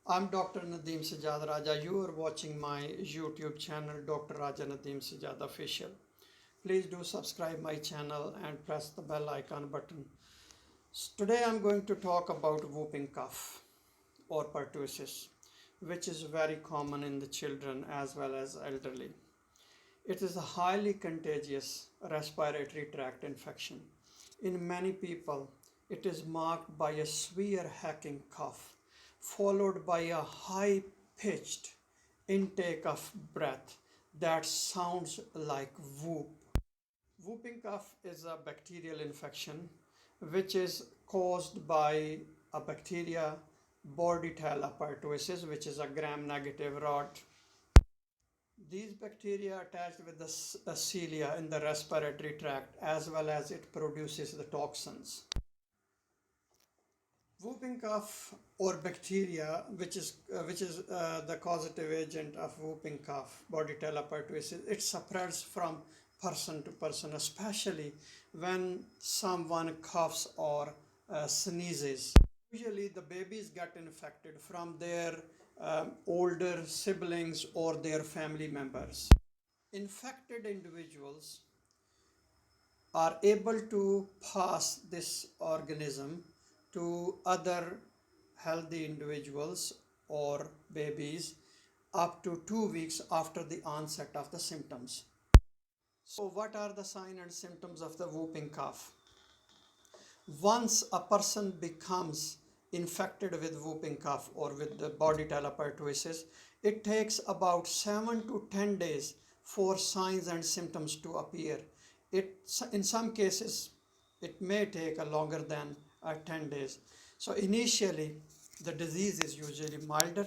I'm Dr. Nadeem Sajjad Raja. You are watching my YouTube channel, Dr. Raja Nadeem Sajjad Official. Please do subscribe my channel and press the bell icon button. Today I'm going to talk about whooping cough or pertussis, which is very common in the children as well as elderly. It is a highly contagious respiratory tract infection. In many people, it is marked by a severe hacking cough, followed by a high pitched intake of breath that sounds like whoop. Whooping cough is a bacterial infection which is caused by a bacteria Bordetella pertussis, which is a gram-negative rot. These bacteria are attached with the cilia in the respiratory tract as well as it produces the toxins. Whooping cough or bacteria, which is the causative agent of whooping cough, Bordetella pertussis, it spreads from person to person, especially when someone coughs or sneezes. Usually, the babies get infected from their older siblings or their family members. Infected individuals are able to pass this organism to other healthy individuals or babies up to 2 weeks after the onset of the symptoms. So, what are the signs and symptoms of the whooping cough? Once a person becomes infected with whooping cough or with the Bordetella pertussis, it takes about 7 to 10 days for signs and symptoms to appear. In some cases, it may take a longer than 10 days. So initially, the disease is usually milder.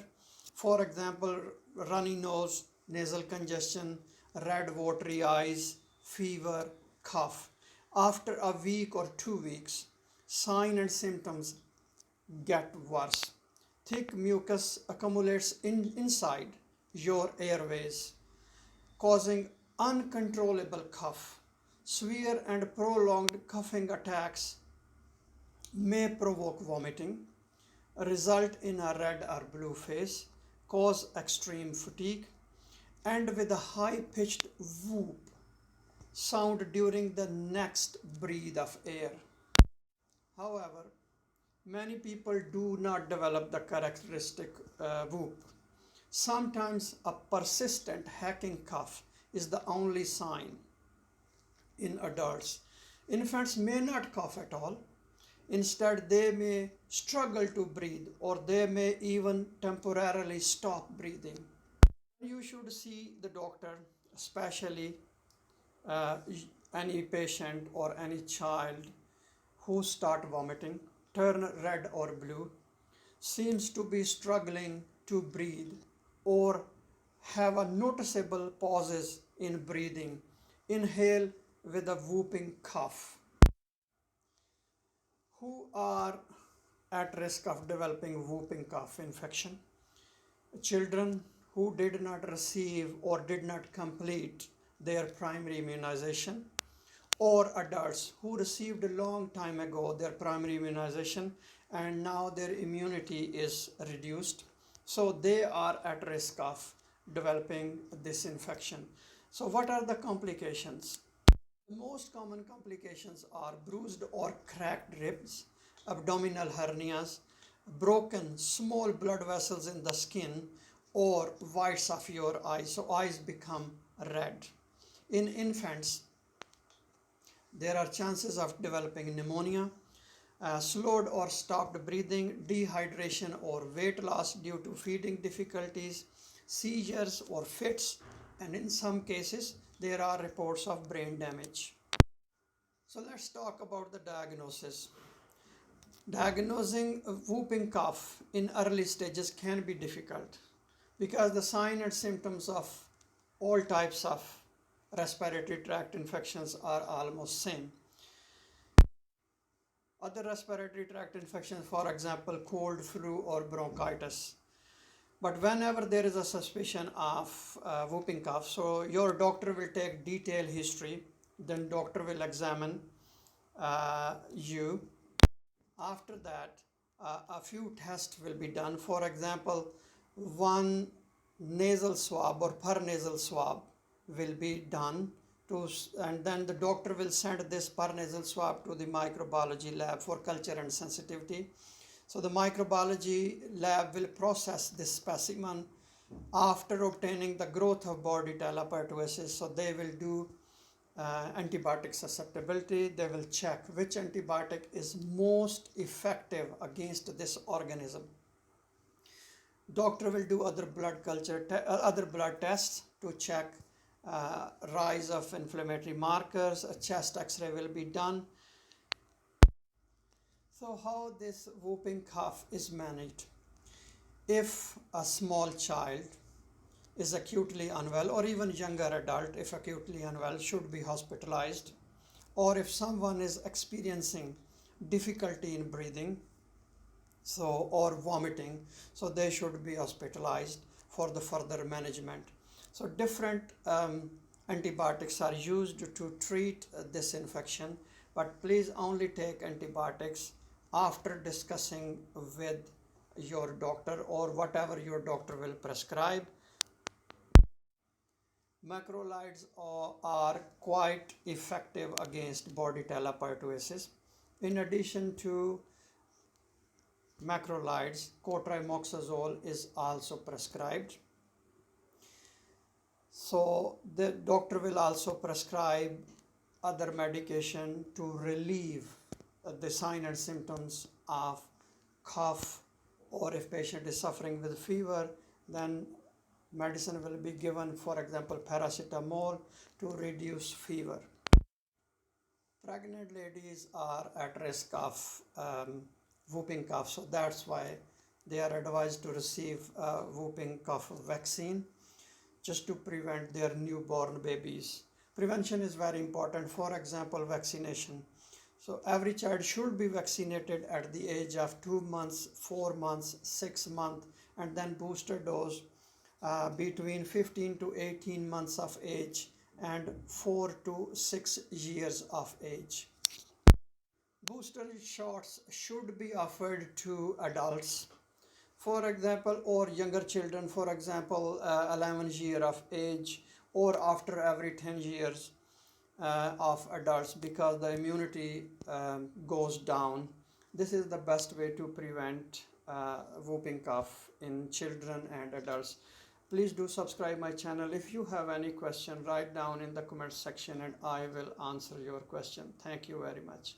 For example, runny nose, nasal congestion, red watery eyes, fever, cough. After a week or 2 weeks, signs and symptoms get worse. Thick mucus accumulates inside your airways, causing uncontrollable cough. Severe and prolonged coughing attacks may provoke vomiting, result in a red or blue face, cause extreme fatigue, and with a high pitched whoop sound during the next breath of air. However, many people do not develop the characteristic whoop. Sometimes a persistent hacking cough is the only sign in adults. Infants may not cough at all. Instead, they may struggle to breathe or they may even temporarily stop breathing. You should see the doctor, especially uh, any patient or any child who start vomiting, turn red or blue, seems to be struggling to breathe or have a noticeable pauses in breathing, inhale with a whooping cough, who are at risk of developing whooping cough infection. Children who did not receive or did not complete their primary immunization, or adults who received a long time ago their primary immunization and now their immunity is reduced, so they are at risk of developing this infection. So what are the complications? The most common complications are bruised or cracked ribs, abdominal hernias, broken small blood vessels in the skin, or whites of your eyes, so eyes become red. In infants, there are chances of developing pneumonia, slowed or stopped breathing, dehydration or weight loss due to feeding difficulties, seizures or fits, and in some cases, there are reports of brain damage. So let's talk about the diagnosis. Diagnosing a whooping cough in early stages can be difficult because the signs and symptoms of all types of respiratory tract infections are almost same. Other respiratory tract infections, for example, cold, flu, or bronchitis. But whenever there is a suspicion of whooping cough, so your doctor will take detailed history, then doctor will examine you. After that, a few tests will be done. For example, one nasal swab or per nasal swab will be done and then the doctor will send this per nasal swab to the microbiology lab for culture and sensitivity. So the microbiology lab will process this specimen after obtaining the growth of Bordetella pertussis. So they will do antibiotic susceptibility. They will check which antibiotic is most effective against this organism. Doctor will do other other blood tests to check rise of inflammatory markers. A chest X-ray will be done. So how this whooping cough is managed? If a small child is acutely unwell, or even younger adult if acutely unwell, should be hospitalized, or if someone is experiencing difficulty in breathing or vomiting, so they should be hospitalized for the further management. So different antibiotics are used to treat this infection, but please only take antibiotics after discussing with your doctor or whatever your doctor will prescribe. Macrolides are quite effective against Bordetella pertussis. In addition to macrolides, cotrimoxazole is also prescribed. So the doctor will also prescribe other medication to relieve the signs and symptoms of cough, or if patient is suffering with fever, then medicine will be given, for example paracetamol, to reduce fever. Pregnant ladies are at risk of whooping cough, so that's why they are advised to receive whooping cough vaccine just to prevent their newborn babies. Prevention is very important. For example, vaccination. So every child should be vaccinated at the age of 2 months, 4 months, 6 months, and then booster dose between 15 to 18 months of age and 4 to 6 years of age. Booster shots should be offered to adults, for example, or younger children, for example 11 years of age, or after every 10 years of adults, because the immunity goes down. This is the best way to prevent whooping cough in children and adults. Please do subscribe my channel. If you have any question, write down in the comment section and I will answer your question. Thank you very much.